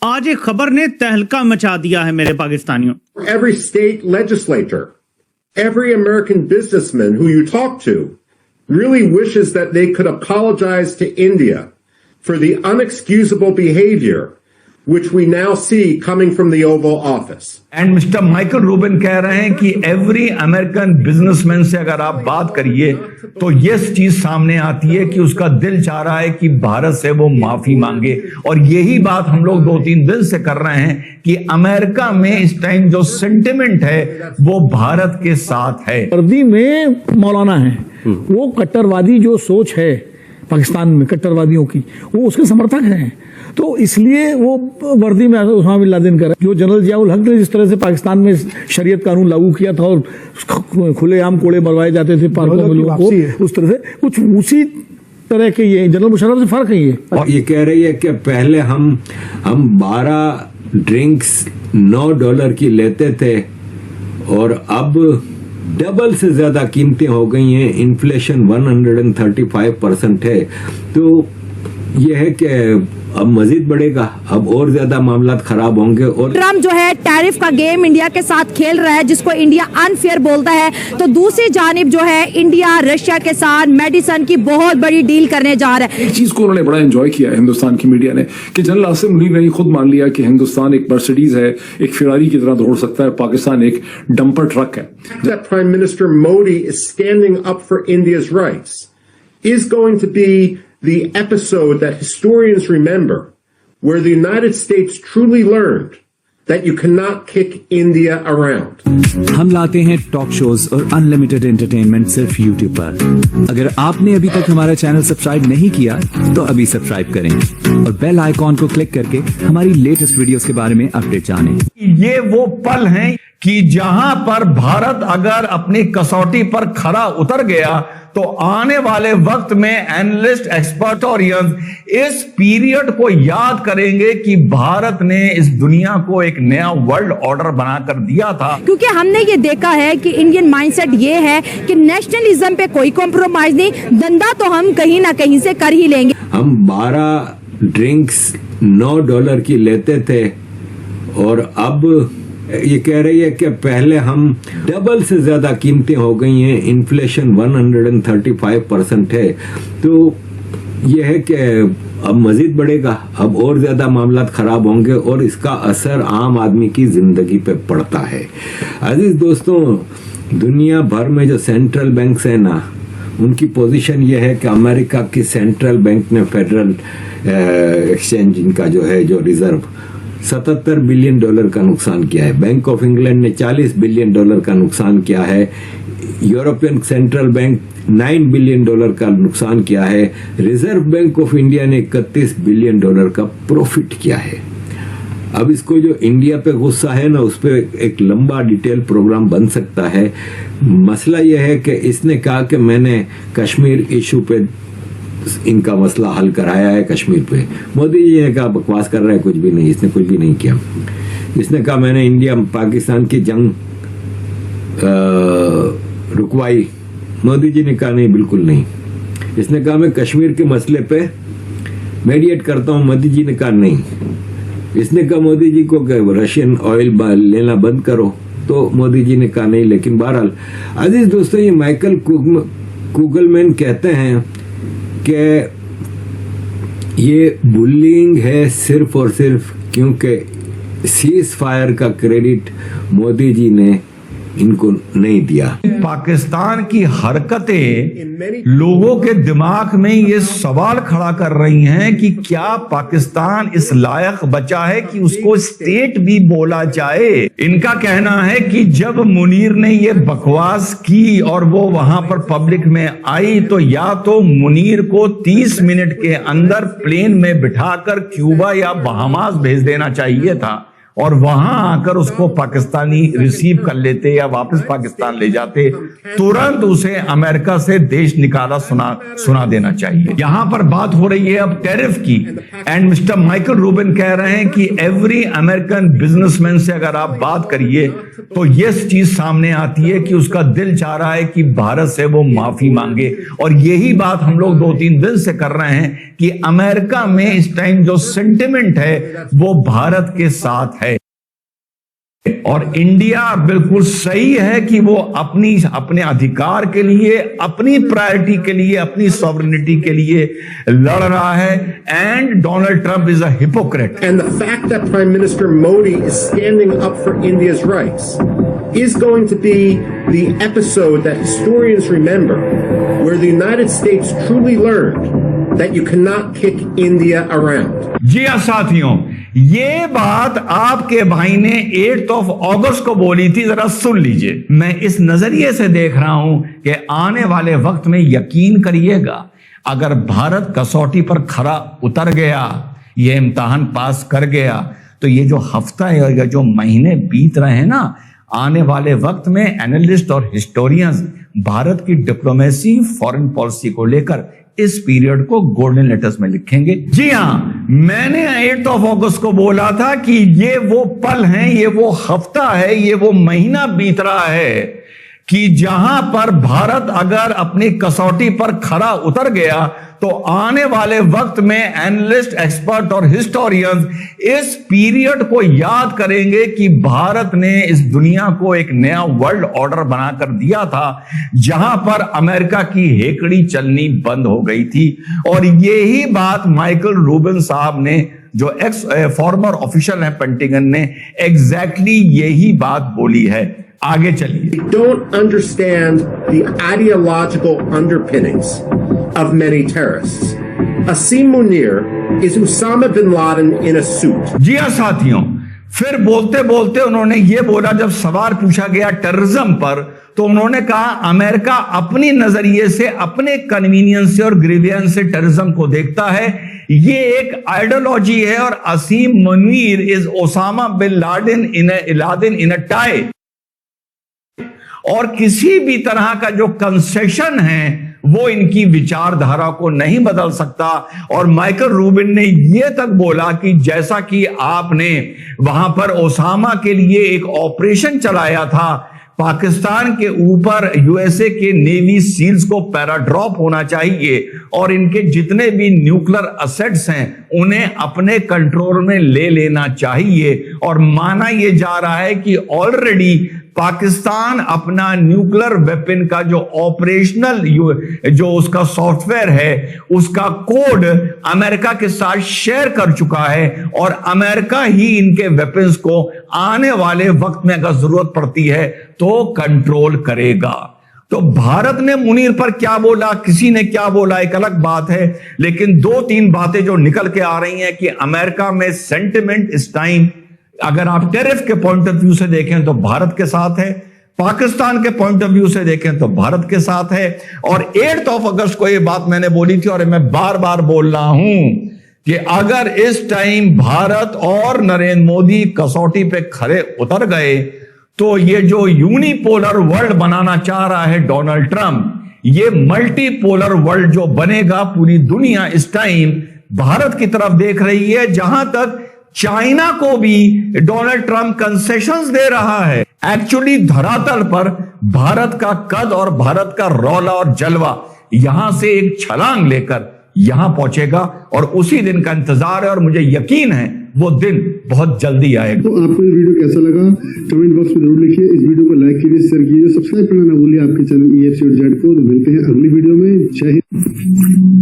आज एक खबर ने तहलका मचा दिया है मेरे पाकिस्तानियों। Every state legislator, every American businessman who you talk to really wishes that they could apologize to India for the unexcusable behavior which we now see coming from the Oval Office. And mister Michael Rubin कह रहे हैं कि every American businessman से अगर आप बात करिए तो ये चीज सामने आती है कि उसका दिल चाह रहा है कि भारत से वो माफी मांगे, और यही बात हम लोग 2-3 दिन से कर रहे हैं कि अमेरिका में इस टाइम जो सेंटिमेंट है वो भारत के साथ है। वर्दी में मौलाना है, वो कट्टरवादी जो सोच है पाकिस्तान में कट्टरवादियों की, वो उसके समर्थक हैं, तो इसलिए वो वर्दी में उसामा बिन लादेन कर जो जनरल जियाउल हक ने जिस तरह से पाकिस्तान में शरीयत कानून लागू किया था और खुलेआम कोड़े मरवाए जाते थे पार्कों में लोगों को, उस तरह से कुछ उसी तरह के ये जनरल मुशर्रफ से फर्क है ये। और ये कह रही है कि पहले हम 12 ड्रिंक्स $9 की लेते थे और अब डबल से ज्यादा कीमतें हो गई हैं, इन्फ्लेशन 135% है। तो यह है कि अब मजीद बढ़ेगा, अब और ज्यादा मामला खराब होंगे। और ट्रम्प जो है टैरिफ का गेम इंडिया के साथ खेल रहा है, जिसको इंडिया अनफेयर बोलता है, तो दूसरी जानिब जो है इंडिया रशिया के साथ मेडिसिन की बहुत बड़ी डील करने जा रहा है। एक चीज को उन्होंने बड़ा एंजॉय किया है हिंदुस्तान की मीडिया ने कि जनरल आसिम मुनीर ने खुद मान लिया कि हिंदुस्तान एक मर्सिडीज है, एक फेरारी की तरह दौड़ सकता है, पाकिस्तान एक डंपर ट्रक है। That Prime Minister Modi is standing up for India's rights is going to be the episode that historians remember, where the United States truly learned that you cannot kick India around. हम लाते हैं talk shows और unlimited entertainment सिर्फ YouTube पर। अगर आपने अभी तक हमारा चैनल सब्सक्राइब नहीं किया तो अभी सब्सक्राइब करें और बेल आइकॉन को क्लिक करके हमारी लेटेस्ट वीडियोस के बारे में अपडेट जानें। ये वो पल हैं कि जहां पर भारत अगर अपनी कसौटी पर खरा उतर गया तो आने वाले वक्त में एनालिस्ट एक्सपर्टोरियंस इस पीरियड को याद करेंगे कि भारत ने इस दुनिया को एक नया वर्ल्ड ऑर्डर बनाकर दिया था। क्योंकि हमने ये देखा है कि इंडियन माइंडसेट ये है कि नेशनलिज्म पे कोई कॉम्प्रोमाइज नहीं, धंधा तो हम कहीं ना कहीं से कर ही लेंगे। हम 12 ड्रिंक्स $9 की लेते थे और अब ये कह रही है कि पहले हम डबल से ज्यादा कीमतें हो गई हैं, इन्फ्लेशन 135% है। तो यह है कि अब मजीद बढ़ेगा, अब और ज्यादा मामला खराब होंगे और इसका असर आम आदमी की जिंदगी पे पड़ता है। अजीज दोस्तों, दुनिया भर में जो सेंट्रल बैंक है ना, उनकी पोजीशन यह है कि अमेरिका की सेंट्रल बैंक ने फेडरल एक्सचेंज इनका जो है जो रिजर्व $77 बिलियन का नुकसान किया है। बैंक ऑफ इंग्लैंड ने $40 बिलियन का नुकसान किया है। यूरोपियन सेंट्रल बैंक $9 बिलियन का नुकसान किया है। रिजर्व बैंक ऑफ इंडिया ने $31 बिलियन का प्रॉफिट किया है। अब इसको जो इंडिया पे गुस्सा है ना, उस पे एक लंबा डिटेल प्रोग्राम बन सकता है। मसला यह है कि इसने कहा कि मैंने कश्मीर इशू पे इनका मसला हल कराया है। कश्मीर पे मोदी जी ने कहा बकवास कर रहा है, कुछ भी नहीं, इसने कुछ भी नहीं किया। इसने कहा मैंने इंडिया पाकिस्तान की जंग रुकवाई। मोदी जी ने कहा नहीं, बिल्कुल नहीं। इसने कहा मैं कश्मीर के मसले पे मेडिएट करता हूं। मोदी जी ने कहा नहीं। इसने कहा मोदी जी को रशियन ऑयल लेना बंद करो, तो मोदी जी ने कहा नहीं। लेकिन बहरहाल अजीज दोस्तों, ये माइकल कुगलमैन कहते हैं कि ये बुलिंग है सिर्फ और सिर्फ क्योंकि सीज फायर का क्रेडिट मोदी जी ने इनको नहीं दिया। पाकिस्तान की हरकतें लोगों के दिमाग में ये सवाल खड़ा कर रही हैं कि क्या पाकिस्तान इस लायक बचा है कि उसको स्टेट भी बोला जाए। इनका कहना है कि जब मुनीर ने ये बकवास की और वो वहां पर पब्लिक में आई, तो या तो मुनीर को 30 मिनट के अंदर प्लेन में बिठाकर क्यूबा या बहामास भेज देना चाहिए था, और वहां आकर उसको पाकिस्तानी रिसीव कर लेते या वापस पाकिस्तान ले जाते, तुरंत उसे अमेरिका से देश निकाला सुना देना चाहिए। यहां पर बात हो रही है अब टैरिफ की, एंड मिस्टर माइकल रूबिन कह रहे हैं कि एवरी अमेरिकन बिजनेसमैन से अगर आप बात करिए तो ये चीज सामने आती है कि उसका दिल चाह रहा है कि भारत से वो माफी मांगे, और यही बात हम लोग 2-3 दिन से कर रहे हैं कि अमेरिका में इस टाइम जो सेंटिमेंट है वो भारत के साथ है, और इंडिया बिल्कुल सही है कि वो अपने अधिकार के लिए, अपनी प्रायोरिटी के लिए, अपनी सॉवरेनिटी के लिए लड़ रहा है, and Donald Trump is a hypocrite. And the fact that Prime Minister Modi is standing up for India's rights is going to be the episode that historians remember, where the United States truly learned that you cannot kick India around. जी हाँ साथियों, ये बात आपके भाई ने 8 अगस्त को बोली थी, जरा सुन लीजिए। मैं इस नजरिए से देख रहा हूं कि आने वाले वक्त में यकीन करिएगा, अगर भारत कसौटी पर खरा उतर गया, ये इम्तिहान पास कर गया, तो ये जो हफ्ता है या जो महीने बीत रहे हैं ना, आने वाले वक्त में एनालिस्ट और हिस्टोरियंस भारत की डिप्लोमेसी, फॉरेन पॉलिसी को लेकर इस पीरियड को गोल्डन लेटर्स में लिखेंगे। जी हां, मैंने 8 अगस्त को बोला था कि ये वो पल हैं, ये वो हफ्ता है, ये वो महीना बीत रहा है कि जहां पर भारत अगर अपनी कसौटी पर खरा उतर गया तो आने वाले वक्त में एनालिस्ट, एक्सपर्ट और हिस्टोरियंस इस पीरियड को याद करेंगे कि भारत ने इस दुनिया को एक नया वर्ल्ड ऑर्डर बनाकर दिया था, जहां पर अमेरिका की हेकड़ी चलनी बंद हो गई थी। और यही बात माइकल रूबिन साहब ने, जो एक्स फॉर्मर ऑफिशियल है पेंटागन ने, एग्जैक्टली यही बात बोली है। आगे चलिए। They don't understand the ideological underpinnings of many terrorists. Asim Munir is Osama bin Laden in a suit. जी हाँ साथियों, फिर बोलते बोलते उन्होंने ये बोला, जब सवाल पूछा गया टेररिज्म पर, तो उन्होंने कहा अमेरिका अपनी नजरिए से, अपने कन्वीनियंस से और ग्रीवियंस से टेररिज्म को देखता है। ये एक आइडियोलॉजी है, और Asim Munir is Osama bin Laden in a tie. और किसी भी तरह का जो कंसेशन है वो इनकी विचारधारा को नहीं बदल सकता। और माइकल रूबिन ने यह तक बोला कि जैसा कि आपने वहां पर ओसामा के लिए एक ऑपरेशन चलाया था, पाकिस्तान के ऊपर यूएसए के नेवी सील्स को पैराड्रॉप होना चाहिए, और इनके जितने भी न्यूक्लियर असेट्स हैं उन्हें अपने कंट्रोल में ले लेना चाहिए। और माना यह जा रहा है कि ऑलरेडी पाकिस्तान अपना न्यूक्लियर वेपन का जो ऑपरेशनल जो उसका सॉफ्टवेयर है, उसका कोड अमेरिका के साथ शेयर कर चुका है, और अमेरिका ही इनके वेपन्स को आने वाले वक्त में अगर जरूरत पड़ती है तो कंट्रोल करेगा। तो भारत ने मुनीर पर क्या बोला, किसी ने क्या बोला, एक अलग बात है, लेकिन 2-3 बातें जो निकल के आ रही हैं कि अमेरिका में सेंटिमेंट इस टाइम, अगर आप टैरिफ के पॉइंट ऑफ व्यू से देखें तो भारत के साथ है, पाकिस्तान के पॉइंट ऑफ व्यू से देखें तो भारत के साथ है। और 8 अगस्त को यह बात मैंने बोली थी, और मैं बार बार बोल रहा हूं कि अगर इस टाइम भारत और नरेंद्र मोदी कसौटी पे खरे उतर गए तो ये जो यूनिपोलर वर्ल्ड बनाना चाह रहा है डोनाल्ड ट्रंप, ये मल्टीपोलर वर्ल्ड जो बनेगा, पूरी दुनिया इस टाइम भारत की तरफ देख रही है, जहां तक चाइना को भी डोनाल्ड ट्रंप कंसेशंस दे रहा है। एक्चुअली धरातल पर भारत का कद और भारत का रौला और जलवा यहां से एक छलांग लेकर यहां पहुंचेगा, और उसी दिन का इंतजार है, और मुझे यकीन है वो दिन बहुत जल्दी आएगा। तो आपको ये वीडियो कैसा लगा कमेंट बॉक्स में जरूर लिखिए। इस वीडियो को लाइक कीजिए, शेयर कीजिए, सब्सक्राइब करना ना भूलिए आपके चैनल EFC और जेड को। मिलते हैं अगली वीडियो में। जय हिंद।